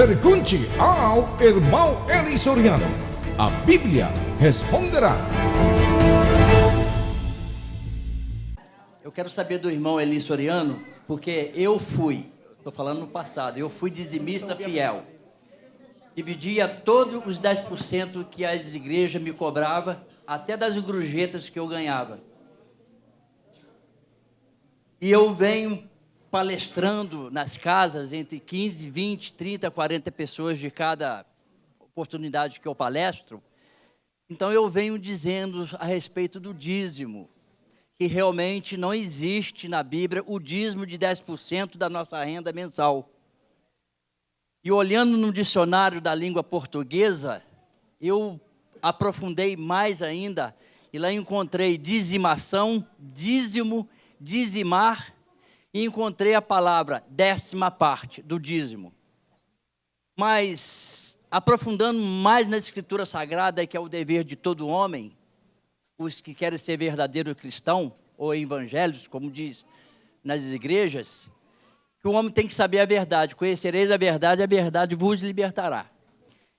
Pergunte ao irmão Eli Soriano. A Bíblia responderá. Eu quero saber do irmão Eli Soriano, porque estou falando no passado, eu fui dizimista fiel. Dividia todos os 10% que as igrejas me cobravam, até das gorjetas que eu ganhava. E eu venho palestrando nas casas entre 15, 20, 30, 40 pessoas de cada oportunidade que eu palestro. Então eu venho dizendo a respeito do dízimo, que realmente não existe na Bíblia o dízimo de 10% da nossa renda mensal. E olhando no dicionário da língua portuguesa, eu aprofundei mais ainda, e lá encontrei dizimação, dízimo, dizimar, e encontrei a palavra 10ª parte do dízimo. Mas, aprofundando mais na Escritura Sagrada, que é o dever de todo homem, os que querem ser verdadeiro cristão, ou evangélicos, como diz nas igrejas, que o homem tem que saber a verdade. Conhecereis a verdade vos libertará.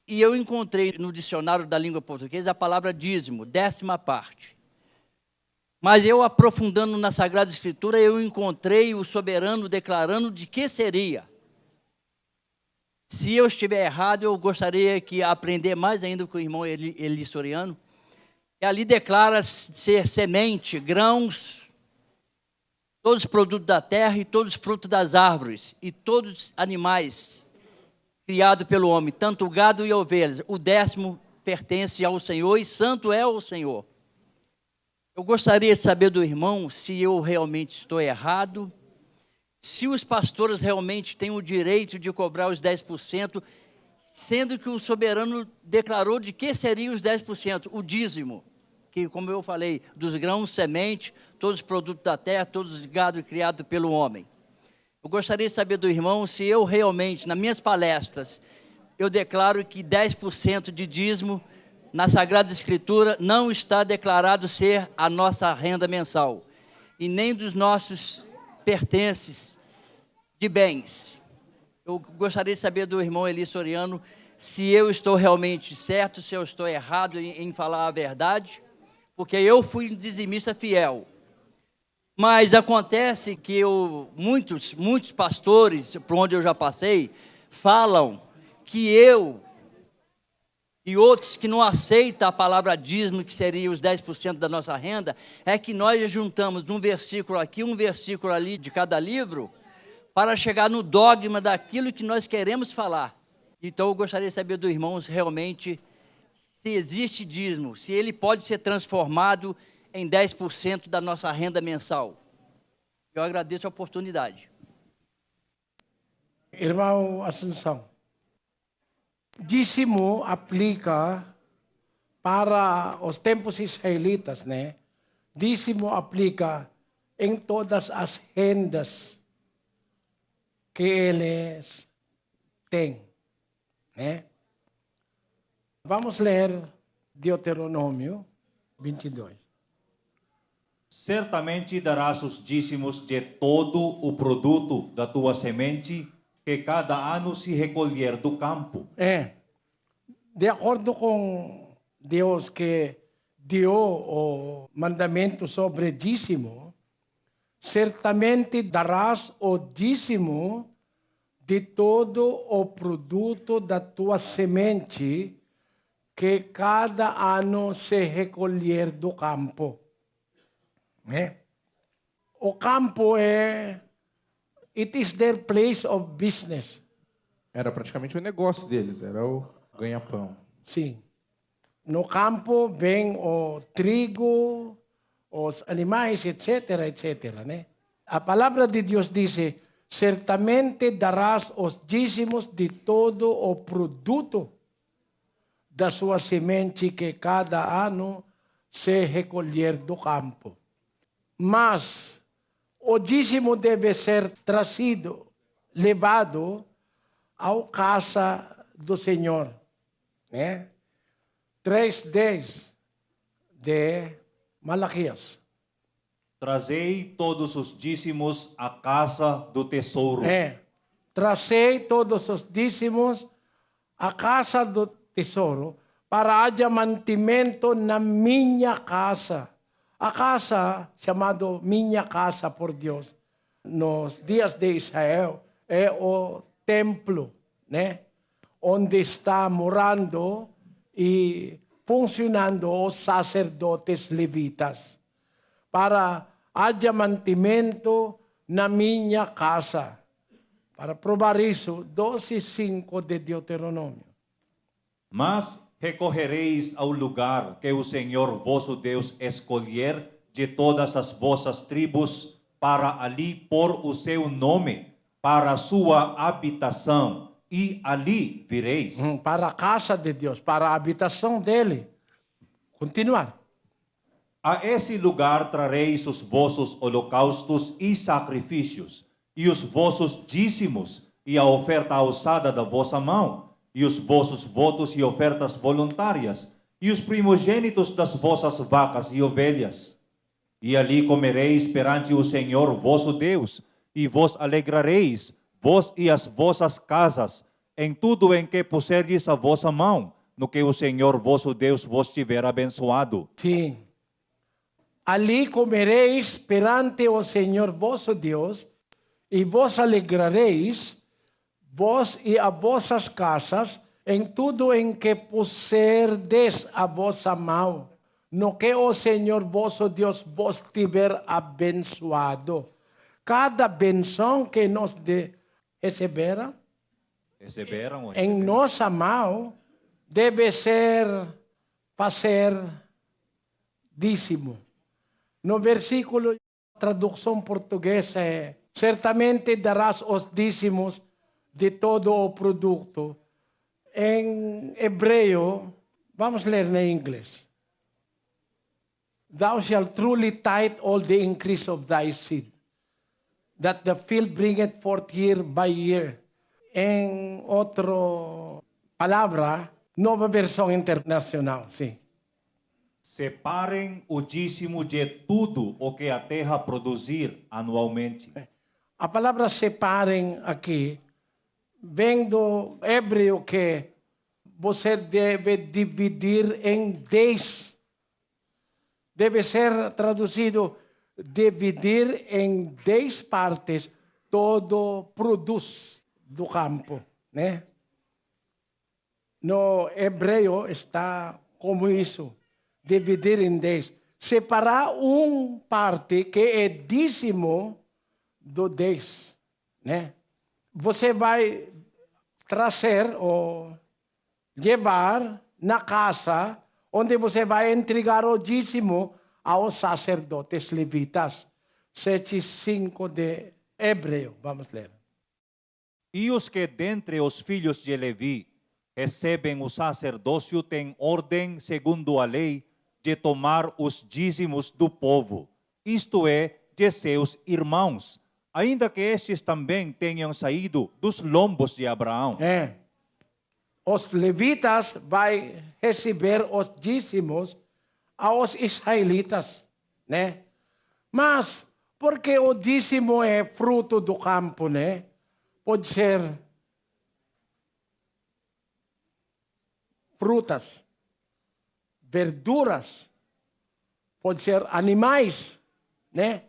E eu encontrei no dicionário da língua portuguesa a palavra dízimo, 10ª parte. Mas eu, aprofundando na Sagrada Escritura, eu encontrei o soberano declarando de que seria. Se eu estiver errado, eu gostaria de aprender mais ainda com o irmão Eli Soriano. E ali declara ser semente, grãos, todos os produtos da terra e todos os frutos das árvores, e todos os animais criados pelo homem, tanto o gado e ovelhas. O 10º pertence ao Senhor e santo é o Senhor. Eu gostaria de saber do irmão se eu realmente estou errado, se os pastores realmente têm o direito de cobrar os 10%, sendo que o soberano declarou de que seriam os 10%, o dízimo, que, como eu falei, dos grãos, semente, todos os produtos da terra, todos os gado criados pelo homem. Eu gostaria de saber do irmão se eu realmente, nas minhas palestras, eu declaro que 10% de dízimo na Sagrada Escritura não está declarado ser a nossa renda mensal, e nem dos nossos pertences de bens. Eu gostaria de saber do irmão Eli Soriano se eu estou realmente certo, se eu estou errado em falar a verdade, porque eu fui um dizimista fiel. Mas acontece que muitos pastores, por onde eu já passei, falam que eu e outros que não aceitam a palavra dízimo, que seria os 10% da nossa renda, é que nós juntamos um versículo aqui, um versículo ali de cada livro, para chegar no dogma daquilo que nós queremos falar. Então eu gostaria de saber do irmão se realmente se existe dízimo, se ele pode ser transformado em 10% da nossa renda mensal. Eu agradeço a oportunidade. Irmão Assunção, dízimo aplica para os tempos israelitas, né? Dízimo aplica em todas as rendas que eles têm, né? Vamos ler Deuteronômio 22. Certamente darás os dízimos de todo o produto da tua semente, que cada ano se recolher do campo. De acordo com Deus que deu o mandamento sobre dízimo, certamente darás o dízimo de todo o produto da tua semente, que cada ano se recolher do campo. O campo it is their place of business. Era praticamente o negócio deles, era o ganha-pão. Sim. No campo vem o trigo, os animais, etc., etc., né? A palavra de Deus diz: certamente darás os dízimos de todo o produto da sua semente, que cada ano se recolher do campo. Mas o dízimo deve ser trazido, levado à casa do Senhor, né? 3:10 de Malaquias. Trazei todos os dízimos à casa do tesouro. Trazei todos os dízimos a casa do tesouro para haja mantimento na minha casa. A casa, chamado minha casa por Deus, nos dias de Israel, é o templo, né? Onde está morando e funcionando os sacerdotes levitas. Para haja mantimento na minha casa. Para provar isso, 12:5 de Deuteronômio. Mas recorrereis ao lugar que o Senhor vosso Deus escolher de todas as vossas tribos, para ali pôr o seu nome, para a sua habitação, e ali vireis. Para a casa de Deus, para a habitação dele. Continuar. A esse lugar trareis os vossos holocaustos e sacrifícios, e os vossos dízimos, e a oferta alçada da vossa mão, e os vossos votos e ofertas voluntárias, e os primogênitos das vossas vacas e ovelhas. E ali comereis perante o Senhor vosso Deus, e vos alegrareis, vós e as vossas casas, em tudo em que puserdes a vossa mão, no que o Senhor vosso Deus vos tiver abençoado. Sim. Ali comereis perante o Senhor vosso Deus, e vos alegrareis, vós e as vossas casas, em tudo em que puserdes a vossa mão, no que o Senhor vosso Deus vos tiver abençoado. Cada benção que nós receberam Receberam? em nossa mão deve ser fazer dízimo. No versículo, tradução portuguesa é: certamente darás os dízimos de todo o produto. Em hebreu, vamos ler em inglês. Thou shalt truly tithe all the increase of thy seed, that the field bringeth forth year by year. Em outra palavra, nova versão internacional, sim. Separem o dízimo de tudo o que a terra produzir anualmente. A palavra separem aqui vem do hebreu que você deve dividir em 10. Deve ser traduzido dividir em 10 partes todo produz do campo, né? No hebreu está como isso, dividir em 10. Separar parte que é dízimo do 10, né? Você vai trazer ou levar na casa onde você vai entregar o dízimo aos sacerdotes levitas. 7:5 de Hebreu, vamos ler. E os que dentre os filhos de Levi recebem o sacerdócio têm ordem, segundo a lei, de tomar os dízimos do povo, isto é, de seus irmãos, ainda que estes também tenham saído dos lombos de Abraão. Os levitas vai receber os dízimos aos israelitas, né? Mas, porque o dízimo é fruto do campo, né? Pode ser frutas, verduras, pode ser animais, né?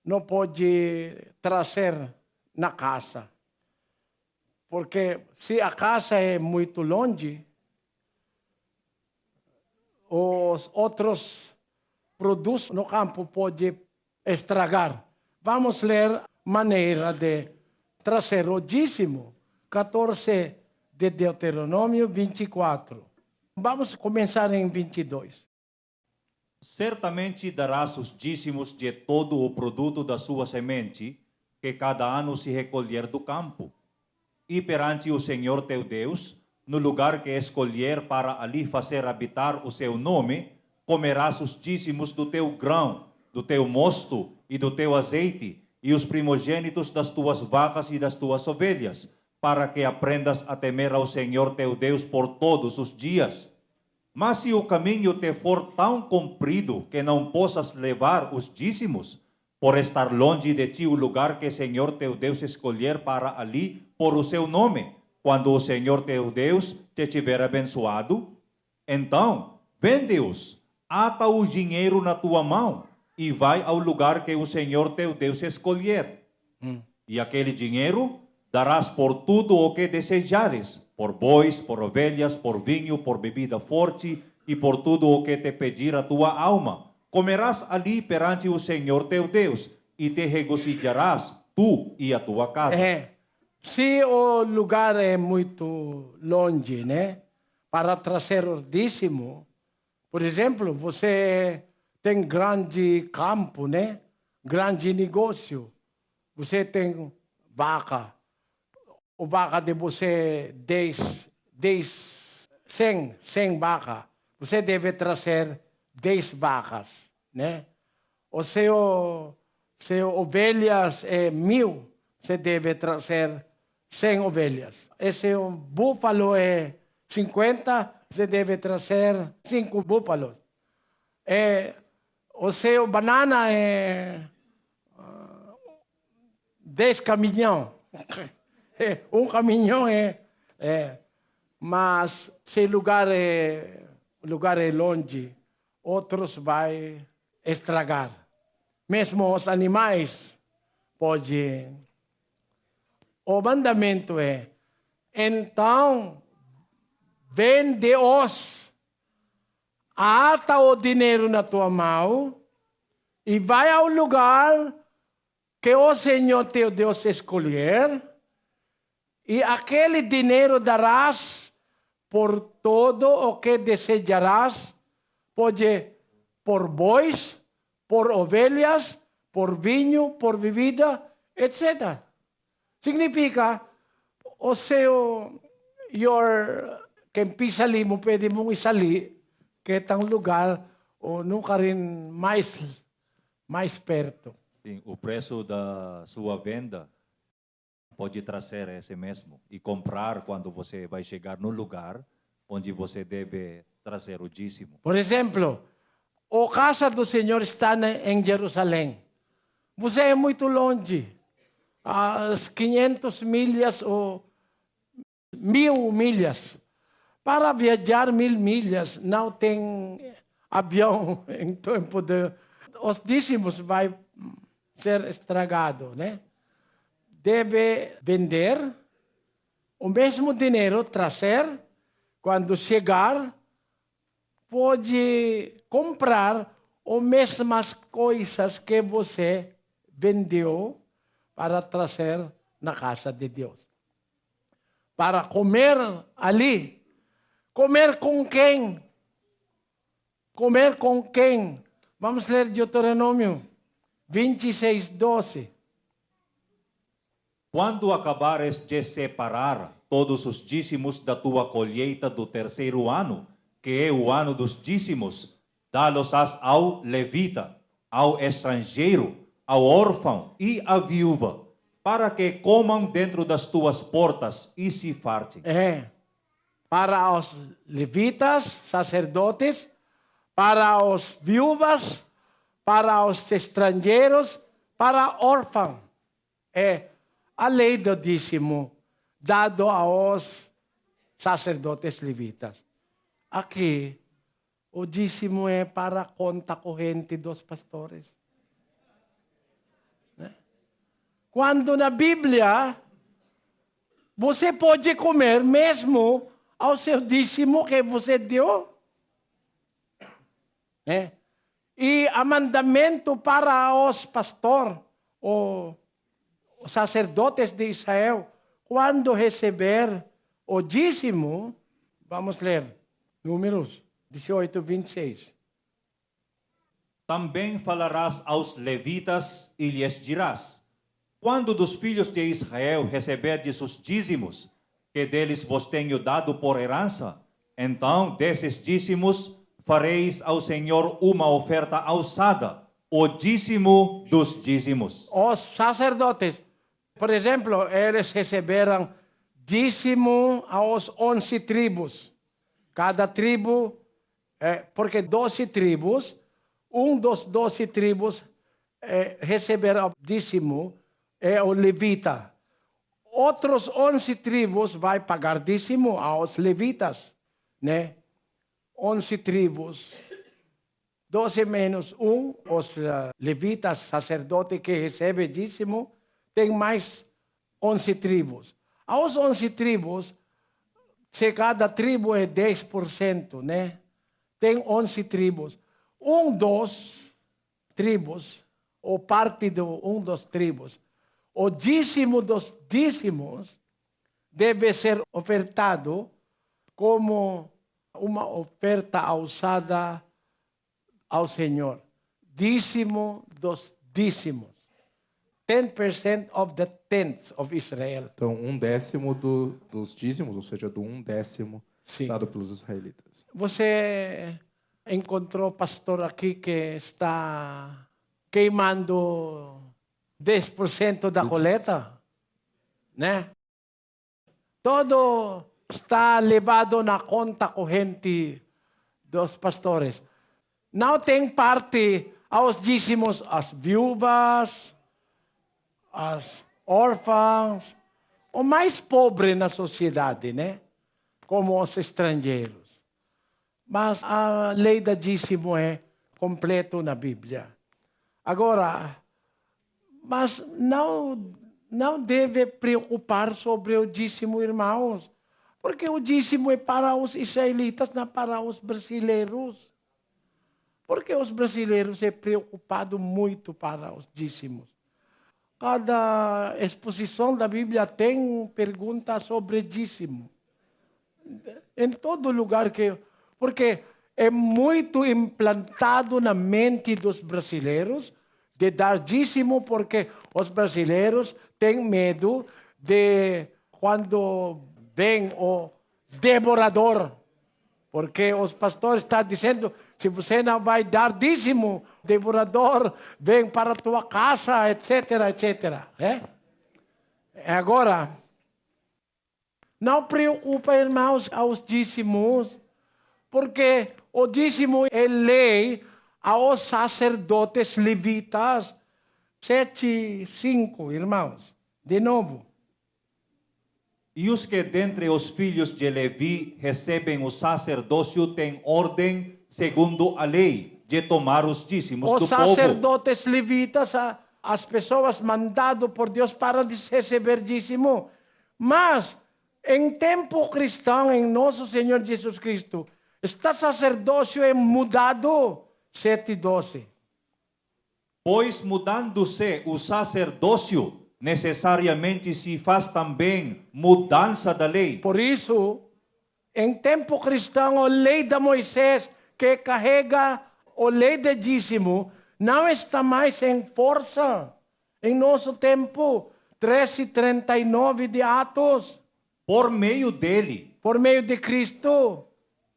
Não pode trazer na casa. Porque se a casa é muito longe, os outros produtos no campo podem estragar. Vamos ler maneira de trazer o dízimo. 14 de Deuteronômio 24. Vamos começar em 22. Certamente darás os dízimos de todo o produto da sua semente, que cada ano se recolher do campo. E perante o Senhor teu Deus, no lugar que escolher para ali fazer habitar o seu nome, comerás os dízimos do teu grão, do teu mosto e do teu azeite, e os primogênitos das tuas vacas e das tuas ovelhas, para que aprendas a temer ao Senhor teu Deus por todos os dias. Mas se o caminho te for tão comprido que não possas levar os dízimos, por estar longe de ti o lugar que o Senhor teu Deus escolher para ali por o seu nome, quando o Senhor teu Deus te tiver abençoado, então vende-os, ata o dinheiro na tua mão e vai ao lugar que o Senhor teu Deus escolher. E aquele dinheiro darás por tudo o que desejares, por bois, por ovelhas, por vinho, por bebida forte e por tudo o que te pedir a tua alma. Comerás ali perante o Senhor teu Deus e te regozijarás, tu e a tua casa. Se o lugar é muito longe, né? Para trazer o dízimo, por exemplo, você tem grande campo, né? Grande negócio. Você tem vaca. O vaca de você 100 vaca. Você deve trazer 10 vacas, né? O seu ovelhas é 1000, você deve trazer 100 ovelhas. Esse búfalo é 50, você deve trazer 5 búfalos. O seu banana é 10 caminhão. Um caminhão mas se lugar é longe, outros vai estragar. Mesmo os animais podem. O mandamento é, então, vende-os, ata o dinheiro na tua mão e vai ao lugar que o Senhor teu Deus escolher, e aquele dinheiro darás por todo o que desejarás, pode por bois, por ovelhas, por vinho, por bebida, etc. Significa, quem pisa ali mo pwede mong isali, kitang lugar, o nunca rin mais perto. Sim, o preço da sua venda pode trazer esse mesmo e comprar quando você vai chegar no lugar onde você deve trazer o dízimo. Por exemplo, a casa do Senhor está em Jerusalém. Você é muito longe. As 500 milhas ou 1000 milhas. Para viajar 1000 milhas, não tem avião em tempo de... Os dízimos vai ser estragado, né? Deve vender o mesmo dinheiro, trazer, quando chegar, pode comprar as mesmas coisas que você vendeu para trazer na casa de Deus. Para comer ali. Comer com quem? Comer com quem? Vamos ler Deuteronômio 26:12. Quando acabares de separar todos os dízimos da tua colheita do terceiro ano, que é o ano dos dízimos, dá-los-ás ao levita, ao estrangeiro, ao órfão e à viúva, para que comam dentro das tuas portas e se fartem. Para os levitas, sacerdotes, para os viúvas, para os estrangeiros, para órfãos. É a lei do dízimo dado aos sacerdotes levitas. Aqui, o dízimo é para a conta corrente dos pastores. Quando na Bíblia, você pode comer mesmo ao seu dízimo que você deu. E o mandamento para os pastores, os sacerdotes de Israel, quando receber o dízimo, vamos ler, Números 18:26. Também falarás aos levitas e lhes dirás: quando dos filhos de Israel receberdes os dízimos, que deles vos tenho dado por herança, então desses dízimos fareis ao Senhor uma oferta alçada, o dízimo dos dízimos. Os sacerdotes, por exemplo, eles receberam dízimo aos 11 tribos. Cada tribo, porque 12 tribos, dos 12 tribos receberá dízimo, é o levita. outros 11 tribos vai pagar dízimo aos levitas, né? 11 tribos, 12 menos 1, os levitas, sacerdote que recebe dízimo, tem mais 11 tribos. Aos 11 tribos, se cada tribo é 10%, né? Tem 11 tribos. Dos tribos, ou parte de dos tribos, o dízimo dos dízimos deve ser ofertado como uma oferta usada ao Senhor. Dízimo dos dízimos. 10% of the tenths of Israel. Então, 1/10 dos dízimos, ou seja, do 1/10 Sim. dado pelos israelitas. Você encontrou pastor aqui que está queimando 10% da coleta? Né? Todo está levado na conta corrente dos pastores. Não tem parte aos dízimos as viúvas, as órfãs, o mais pobre na sociedade, né? Como os estrangeiros. Mas a lei da dízimo é completo na Bíblia. Agora, mas não deve preocupar sobre o dízimo, irmãos, porque o dízimo é para os israelitas, não para os brasileiros. Porque os brasileiros é preocupado muito para os dízimos. Cada exposição da Bíblia tem pergunta sobre dízimo. Em todo lugar que... Porque é muito implantado na mente dos brasileiros de dar dízimo, porque os brasileiros têm medo de quando vem o devorador. Porque os pastores estão dizendo, se você não vai dar dízimo, o devorador vem para a tua casa, etc, etc. Agora, não preocupa, irmãos, aos dízimos, porque o dízimo é lei aos sacerdotes levitas. 7:5, irmãos. De novo. E os que dentre os filhos de Levi recebem o sacerdócio têm ordem, segundo a lei, de tomar os dízimos Os do povo. sacerdotes levitas, as pessoas mandadas por Deus para receber dízimo. Mas, em tempo cristão, em nosso Senhor Jesus Cristo, este sacerdócio é mudado. 7:12. Pois mudando-se o sacerdócio, necessariamente se faz também mudança da lei. Por isso, em tempo cristão, a lei de Moisés, que carrega a lei de dízimo, não está mais em força. Em nosso tempo, 13:39 de Atos, Por meio dele, por meio de Cristo,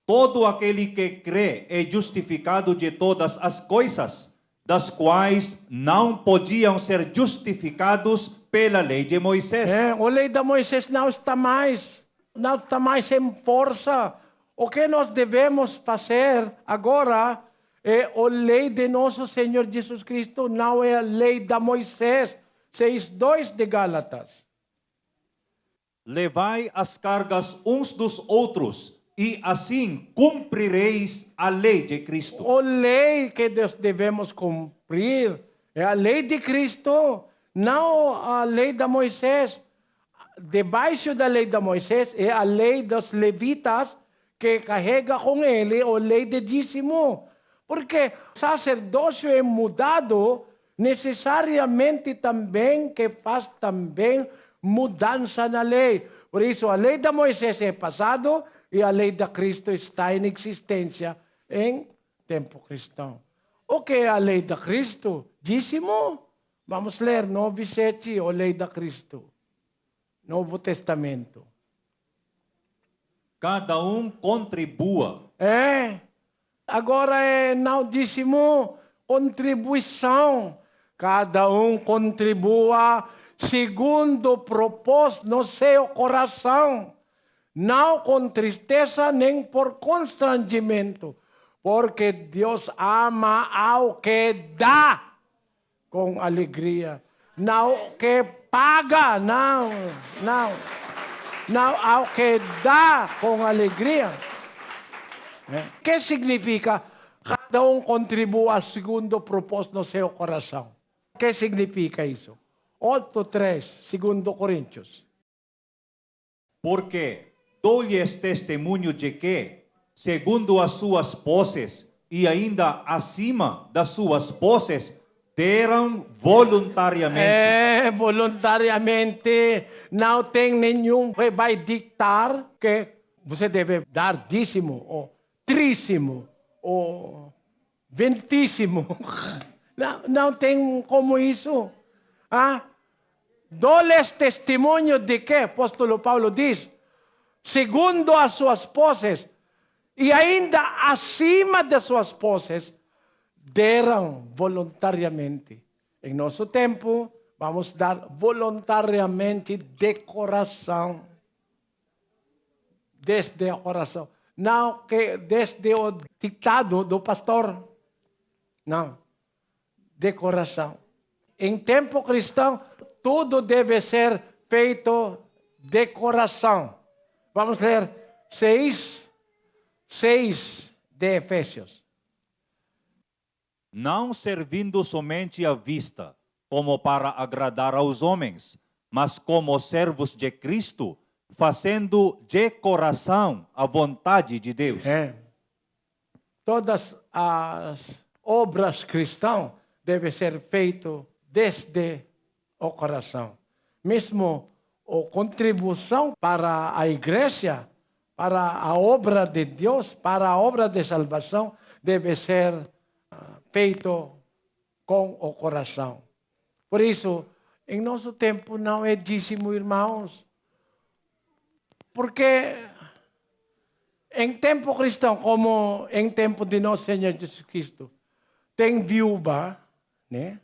todo aquele que crê é justificado de todas as coisas, das quais não podiam ser justificados pela lei de Moisés. a lei de Moisés não está mais em força. O que nós devemos fazer agora é a lei de nosso Senhor Jesus Cristo, não é a lei de Moisés. 6:2 de Gálatas. Levai as cargas uns dos outros, e assim cumprireis a lei de Cristo. A lei que nós devemos cumprir é a lei de Cristo, não a lei de Moisés. Debaixo da lei de Moisés é a lei dos levitas, que carrega com ele a lei de dízimo. Porque o sacerdócio é mudado, necessariamente também que faz também mudança na lei. Por isso, a lei de Moisés é passado e a lei de Cristo está em existência em tempo cristão. O que é a lei de Cristo? Dízimo? Vamos ler 9:7, a lei de Cristo. Novo Testamento. Cada um contribua. Agora é não dízimo, contribuição. Cada um contribua segundo o propósito no seu coração, não com tristeza nem por constrangimento, porque Deus ama ao que dá com alegria, não que paga, não. Não, ao que dá com alegria. O que significa? Cada um contribua segundo o propósito no seu coração. O que significa isso? 8:3, 2 Coríntios. Porque dou-lhes testemunho de que, segundo as suas posses e ainda acima das suas posses, deram voluntariamente. Voluntariamente. Não tem nenhum que vai ditar que você deve dar dízimo, ou trízimo, ou ventíssimo. Não tem como isso. Dou-lhes testemunho de que, apóstolo Paulo diz, segundo as suas posses, e ainda acima de suas posses, deram voluntariamente. Em nosso tempo, vamos dar voluntariamente de coração. Desde o coração. Não que desde o ditado do pastor. Não. De coração. Em tempo cristão, tudo deve ser feito de coração. Vamos ler 6 de Efésios. Não servindo somente à vista, como para agradar aos homens, mas como servos de Cristo, fazendo de coração a vontade de Deus. Todas as obras cristãs devem ser feitas desde o coração. Mesmo a contribuição para a igreja, para a obra de Deus, para a obra de salvação, deve ser feito com o coração. Por isso, em nosso tempo não é dízimo, irmãos. Porque em tempo cristão, como em tempo de nosso Senhor Jesus Cristo, tem viúva, né,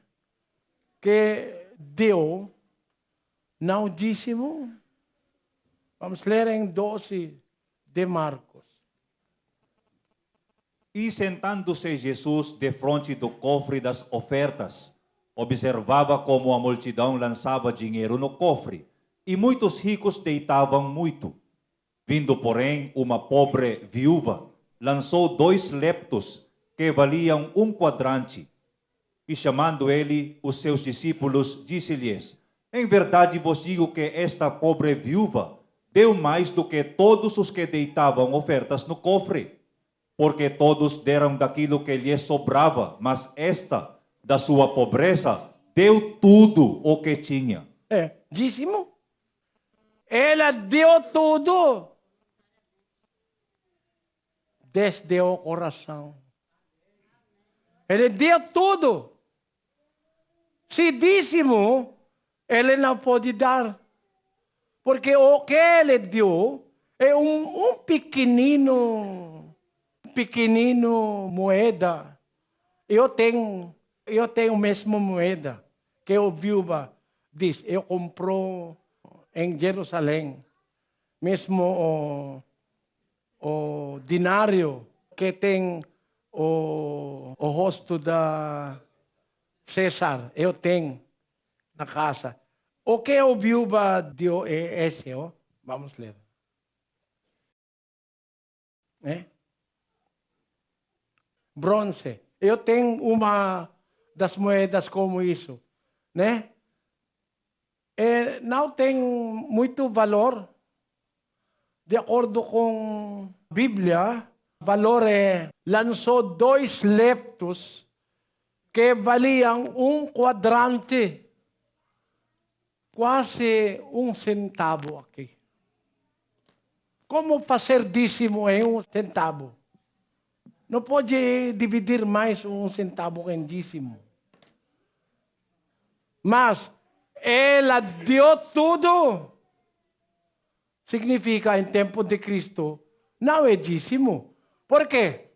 que deu não dízimo. Vamos ler em 12 de Marcos. E sentando-se Jesus defronte do cofre das ofertas, observava como a multidão lançava dinheiro no cofre, e muitos ricos deitavam muito. Vindo, porém, uma pobre viúva, lançou 2 leptos, que valiam 1 quadrante. E chamando ele os seus discípulos, disse-lhes: em verdade vos digo que esta pobre viúva deu mais do que todos os que deitavam ofertas no cofre, porque todos deram daquilo que lhes sobrava, mas esta, da sua pobreza, deu tudo o que tinha. Dízimo. Ela deu tudo. Desde o coração. Ele deu tudo. Se dízimo, ele não pode dar. Porque o que ele deu é um pequenino moeda. Eu tenho mesmo moeda que o viúva diz. Eu comprou em Jerusalém. Mesmo o dinário que tem o rosto da César. Eu tenho na casa. O que o viúva deu é esse, vamos ler. Bronze. Eu tenho uma das moedas como isso, né? Não tem muito valor. De acordo com a Bíblia, o valor lançou 2 leptos que valiam 1 quadrante. Quase 1 centavo aqui. Como fazer dízimo em 1 centavo? Não pode dividir mais 1 centavo em dízimo. Mas ela deu tudo. Significa, em tempo de Cristo, não é dízimo. Por quê?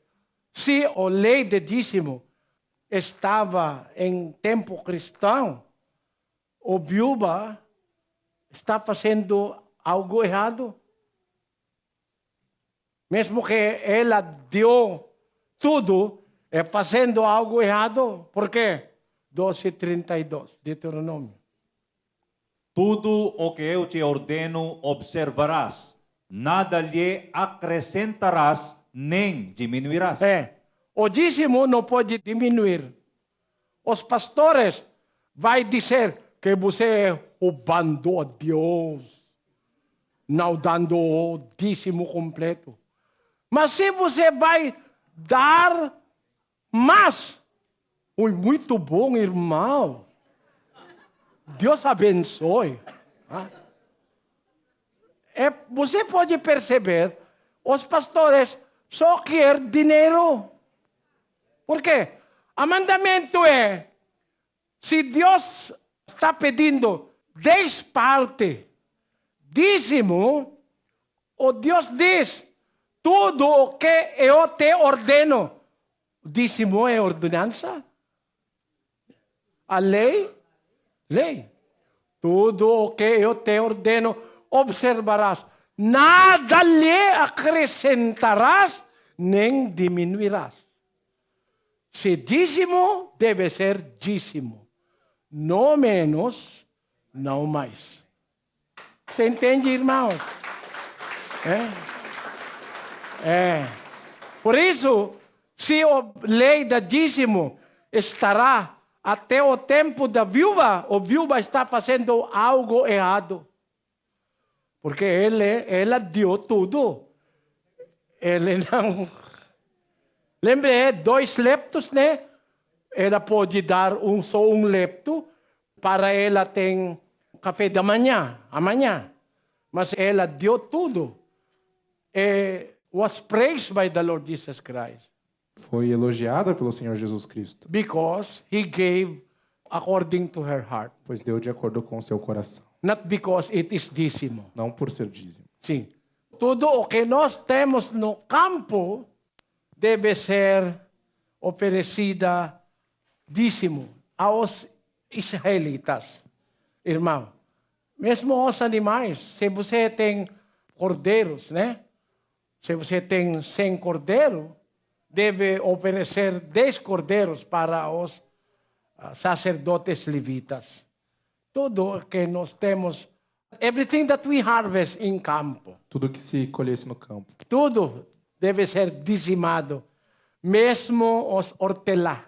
Se a lei de dízimo estava em tempo cristão, o viúva está fazendo algo errado. Mesmo que ela deu tudo, é fazendo algo errado. Por quê? 12:32, Deuteronômio. tudo o que eu te ordeno observarás. Nada lhe acrescentarás, nem diminuirás. O dízimo não pode diminuir. Os pastores vai dizer que você é roubando a Deus, não dando o dízimo completo. Mas se você vai dar mais, muito bom, irmão. Deus abençoe. Você pode perceber, os pastores só querem dinheiro. Por quê? O mandamento é, se Deus está pedindo 10 partes, dízimo, o Deus diz, tudo o que eu te ordeno, dízimo é ordenança. A lei. Tudo o que eu te ordeno, observarás. Nada lhe acrescentarás, nem diminuirás. Se dízimo, deve ser dízimo. Não menos, não mais. Você entende, irmãos? Por isso, se a lei da dízimo estará até o tempo da viúva, a viúva está fazendo algo errado. Porque ela deu tudo. Ele não... Lembra, 2 leptos, né? Ela pode dar só um lepto para ela ter café da manhã, amanhã. Mas ela deu tudo. Was praised by the Lord Jesus Christ. Foi elogiada pelo Senhor Jesus Cristo, Because He gave according to her heart. pois deu de acordo com o seu coração, Not because it is dízimo. não por ser dízimo. Sim. Tudo o que nós temos no campo deve ser oferecida dízimo aos israelitas. Irmão, mesmo os animais, se você tem cordeiros, né? Se você tem 100 cordeiros, deve oferecer 10 cordeiros para os sacerdotes levitas. Tudo que nós temos, everything that we harvest em campo, Tudo que se colhesse no campo, tudo deve ser dizimado, mesmo os hortelã.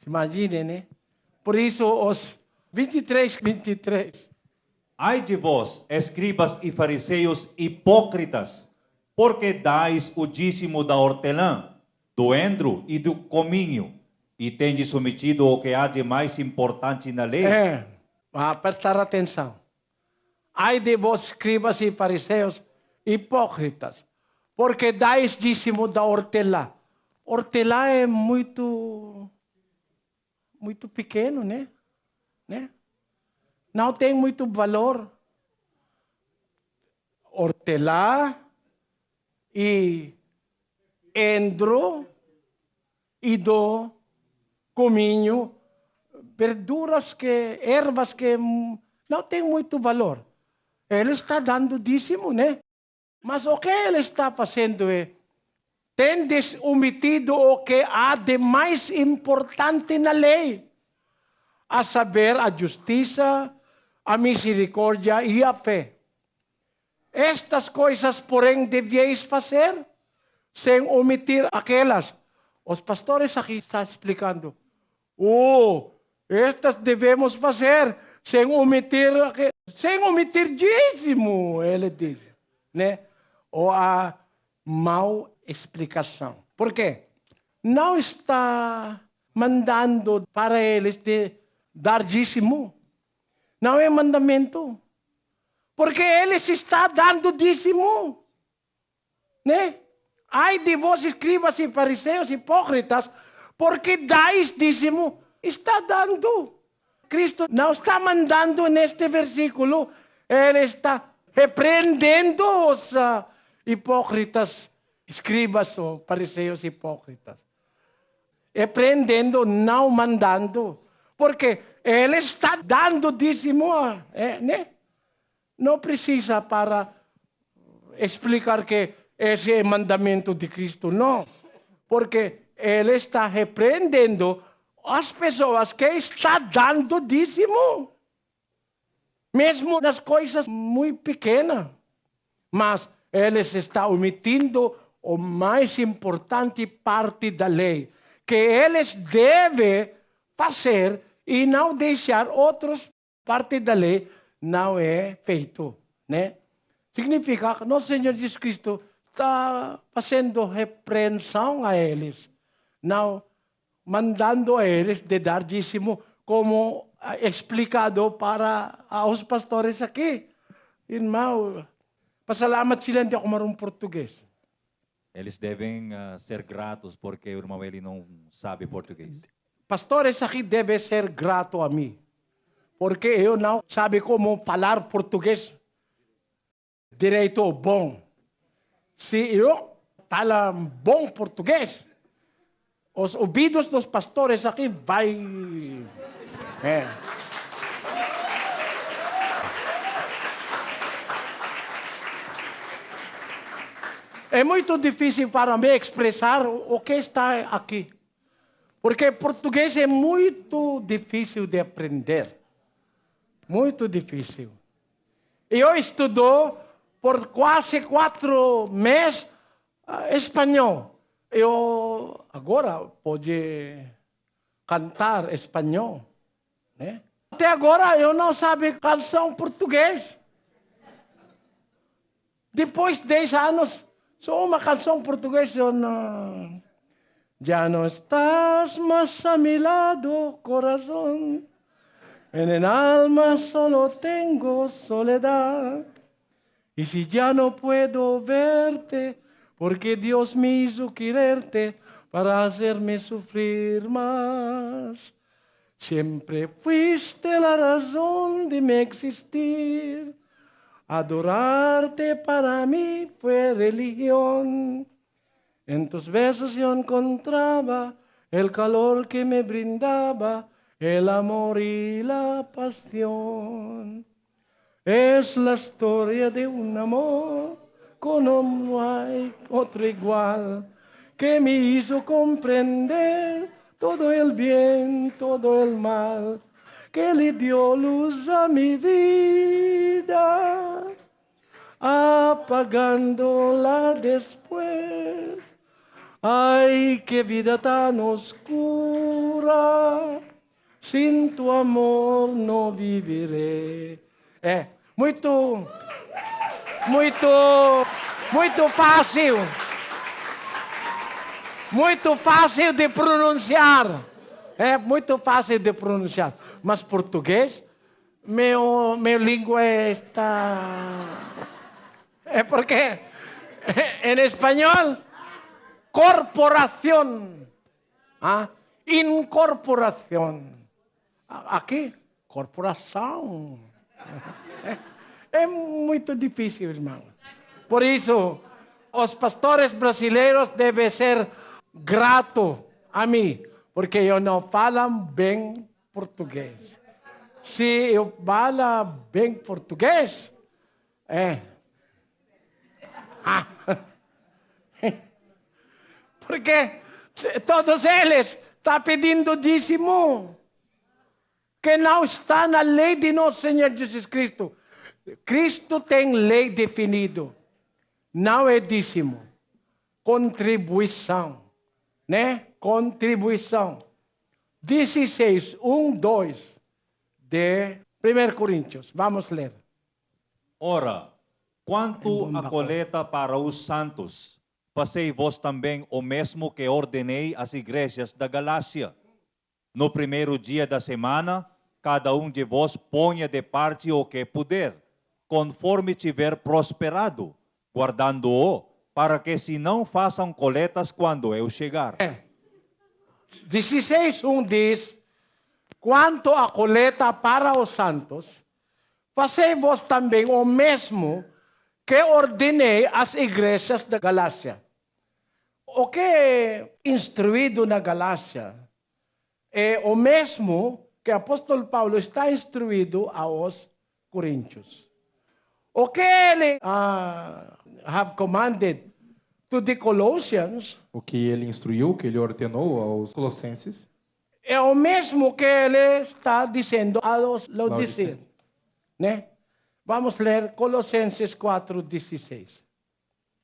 Imagine, né? Por isso, os 23. Ai de vós, escribas e fariseus hipócritas, porque dais o dízimo da hortelã, do endro e do cominho, e tendes submetido o que há de mais importante na lei. Prestar atenção. Ai de vós, escribas e fariseus hipócritas, porque dais dízimo da hortelã. Hortelã é muito pequeno, né? Não tem muito valor. Hortelã e endro e do cominho, verduras ervas que não tem muito valor. Ele está dando dízimo, né? Mas o que ele está fazendo é, tendes omitido o que há de mais importante na lei, a saber, a justiça, a misericórdia e a fé. Estas coisas, porém, devieis fazer, sem omitir aquelas. Os pastores aqui estão explicando. Estas devemos fazer, sem omitir dízimo, ele diz. Né? Ou a mal explicação. Por quê? Não está mandando para eles de dar dízimo. Não é mandamento. Porque eles estão dando dízimo. Né? Ai de vós, escribas e fariseus hipócritas, porque dais dízimo, está dando. Cristo não está mandando neste versículo, ele está repreendendo os hipócritas, escribas ou fariseus hipócritas. Repreendendo, não mandando. Porque ele está dando dízimo, né? Não precisa para explicar que esse é mandamento de Cristo, não. Porque ele está repreendendo as pessoas que estão dando dízimo. mesmo nas coisas muito pequenas. Mas eles estão omitindo a mais importante parte da lei, que eles devem fazer e não deixar outras partes da lei não é feito, né? Significa que nosso Senhor Jesus Cristo está fazendo repreensão a eles, não mandando a eles de dar dízimo como explicado para os pastores aqui. Irmão, pasalamat sila hindi ako marunong português. Eles devem ser gratos porque o irmão ele não sabe português. Pastores aqui devem ser grato a mim, porque eu não sabe como falar português direito bom. Se eu falo bom português, os ouvidos dos pastores aqui vai... É muito difícil para mim expressar o que está aqui. Porque português é muito difícil de aprender. Muito difícil. Eu estudo por quase 4 meses espanhol. Eu agora pode cantar espanhol, né? Até agora eu não sabia canção português. Depois de 10 anos, só uma canção portuguesa eu não... Ya no estás más a mi lado, corazón. En el alma solo tengo soledad. Y si ya no puedo verte, porque Dios me hizo quererte para hacerme sufrir más. Siempre fuiste la razón de mi existir. Adorarte para mí fue religión. En tus besos yo encontraba el calor que me brindaba, el amor y la pasión. Es la historia de un amor como no hay otro igual, que me hizo comprender todo el bien, todo el mal, que le dio luz a mi vida, apagándola después. Ay, qué vida tan oscura, sin tu amor no viviré. Muito fácil. Muito fácil de pronunciar. É muito fácil de pronunciar. Mas português, meu língua está... É porque em espanhol, corporación. Incorporación. Aqui, corporação. É muito difícil, irmão. Por isso, os pastores brasileiros devem ser gratos a mim, porque eu não falo bem português. Se eu falo bem português, porque todos eles estão pedindo dízimo, que não está na lei de nosso Senhor Jesus Cristo. Cristo tem lei definido. Não é dízimo. Contribuição. Né? Contribuição. 16, 1, 2 de 1 Coríntios. Vamos ler. Ora, quanto à coleta para os santos, fazei vós também o mesmo que ordenei às igrejas da Galácia. No primeiro dia da semana, cada um de vós ponha de parte o que puder, conforme tiver prosperado, guardando-o, para que se não façam coletas quando eu chegar. 16, 1 diz, quanto à coleta para os santos, fazei vós também o mesmo que ordenei às igrejas da Galácia. O que é instruído na Galácia é o mesmo que o apóstolo Paulo está instruído aos Coríntios. O que ele have commanded to the Colossians, O que ele instruiu, o que ele ordenou aos colossenses, é o mesmo que ele está dizendo aos Laodiceus. Né? Vamos ler Colossenses 4:16.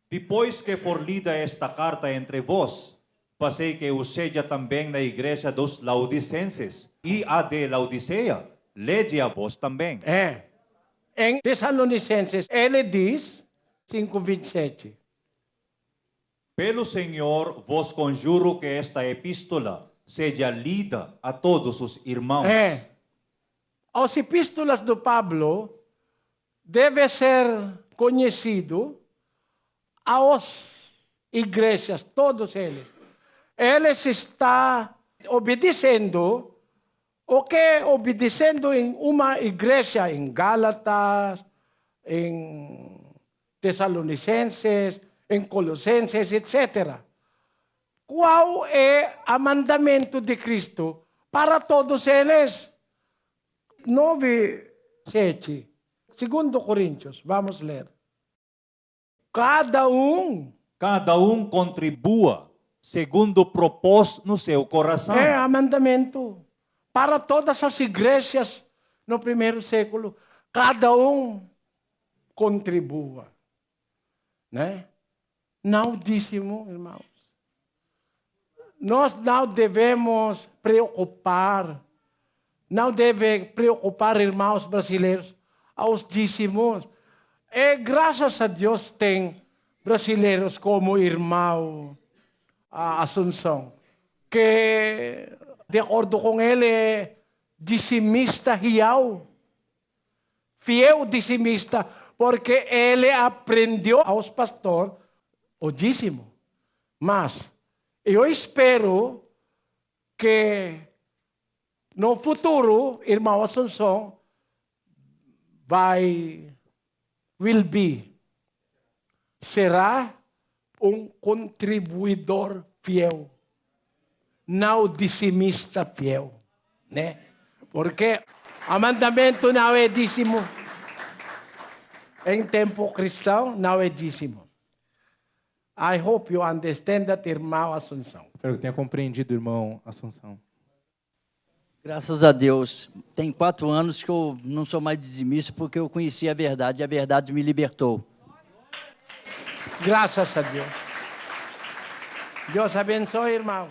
Depois que for lida esta carta entre vós, fazei que o seja também na igreja dos Laodicenses, e a de Laodicea, lede a vós também. Em Tessalonicenses, ele diz, 5:27. Pelo Senhor, vos conjuro que esta epístola seja lida a todos os irmãos. As epístolas do Pablo deve ser conhecido aos igrejas, todos eles. Eles estão obedecendo o que obedecendo em uma igreja em Gálatas, em Tessalonicenses, em Colossenses, etc. Qual é o mandamento de Cristo para todos eles? 9:7. 2 Coríntios, vamos ler. Cada um contribua segundo propôs no seu coração. é o mandamento para todas as igrejas no primeiro século. Cada um contribua. Né? Não dízimo, irmãos. Nós não devemos preocupar, não deve preocupar, irmãos brasileiros, aos dízimos. Graças a Deus tem brasileiros como irmão Assunção, que, de acordo com ele, é dizimista real, fiel dizimista, porque ele aprendeu aos pastores o dízimo. Mas eu espero que no futuro, irmão Assunção, será um contribuidor fiel, não dizimista fiel, né? Porque o mandamento não é dízimo. Em tempo cristão, não é dízimo. I hope you understand that, irmão Assunção. Espero que tenha compreendido, irmão Assunção. Graças a Deus. Tem 4 anos que eu não sou mais dizimista porque eu conheci a verdade e a verdade me libertou. Graças a Deus. Deus abençoe, irmão.